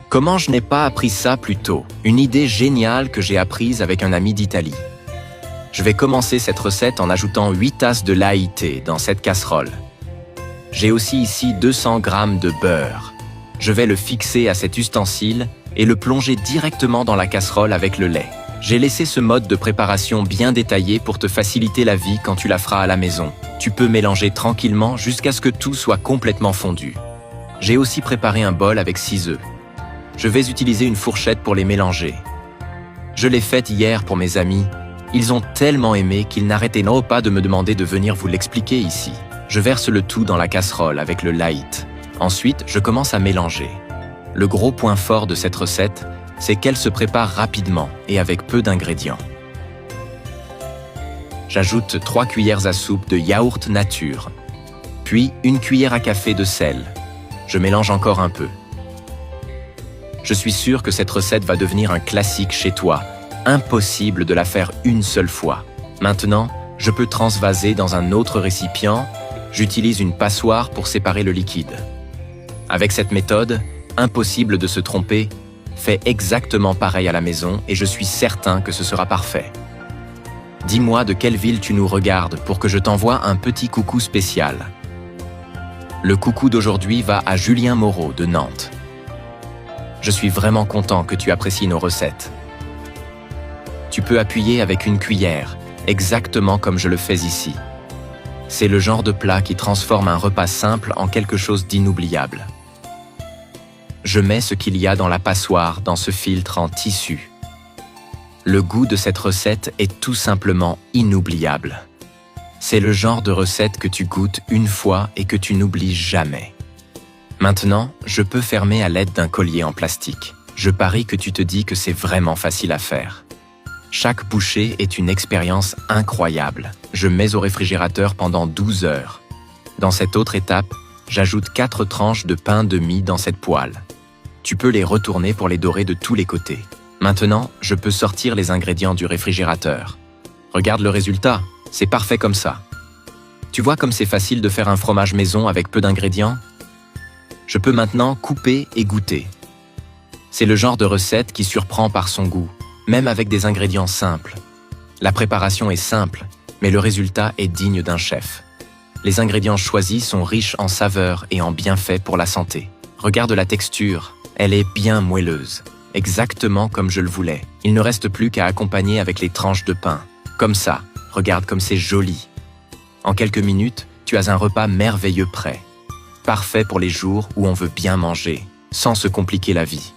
Comment je n'ai pas appris ça plus tôt? Une idée géniale que j'ai apprise avec un ami d'Italie. Je vais commencer cette recette en ajoutant 8 tasses de laïté dans cette casserole. J'ai aussi ici 200 g de beurre. Je vais le fixer à cet ustensile et le plonger directement dans la casserole avec le lait. J'ai laissé ce mode de préparation bien détaillé pour te faciliter la vie quand tu la feras à la maison. Tu peux mélanger tranquillement jusqu'à ce que tout soit complètement fondu. J'ai aussi préparé un bol avec 6 œufs. Je vais utiliser une fourchette pour les mélanger. Je l'ai faite hier pour mes amis. Ils ont tellement aimé qu'ils n'arrêtaient pas de me demander de venir vous l'expliquer ici. Je verse le tout dans la casserole avec le light. Ensuite, je commence à mélanger. Le gros point fort de cette recette, c'est qu'elle se prépare rapidement et avec peu d'ingrédients. J'ajoute 3 cuillères à soupe de yaourt nature, puis 1 cuillère à café de sel. Je mélange encore un peu. Je suis sûr que cette recette va devenir un classique chez toi. Impossible de la faire une seule fois. Maintenant, je peux transvaser dans un autre récipient. J'utilise une passoire pour séparer le liquide. Avec cette méthode, impossible de se tromper. Fais exactement pareil à la maison et je suis certain que ce sera parfait. Dis-moi de quelle ville tu nous regardes pour que je t'envoie un petit coucou spécial. Le coucou d'aujourd'hui va à Julien Moreau de Nantes. Je suis vraiment content que tu apprécies nos recettes. Tu peux appuyer avec une cuillère, exactement comme je le fais ici. C'est le genre de plat qui transforme un repas simple en quelque chose d'inoubliable. Je mets ce qu'il y a dans la passoire dans ce filtre en tissu. Le goût de cette recette est tout simplement inoubliable. C'est le genre de recette que tu goûtes une fois et que tu n'oublies jamais. Maintenant, je peux fermer à l'aide d'un collier en plastique. Je parie que tu te dis que c'est vraiment facile à faire. Chaque bouchée est une expérience incroyable. Je mets au réfrigérateur pendant 12 heures. Dans cette autre étape, j'ajoute 4 tranches de pain de mie dans cette poêle. Tu peux les retourner pour les dorer de tous les côtés. Maintenant, je peux sortir les ingrédients du réfrigérateur. Regarde le résultat, c'est parfait comme ça. Tu vois comme c'est facile de faire un fromage maison avec peu d'ingrédients? Je peux maintenant couper et goûter. C'est le genre de recette qui surprend par son goût, même avec des ingrédients simples. La préparation est simple, mais le résultat est digne d'un chef. Les ingrédients choisis sont riches en saveurs et en bienfaits pour la santé. Regarde la texture, elle est bien moelleuse, exactement comme je le voulais. Il ne reste plus qu'à accompagner avec les tranches de pain. Comme ça, regarde comme c'est joli. En quelques minutes, tu as un repas merveilleux prêt. Parfait pour les jours où on veut bien manger, sans se compliquer la vie.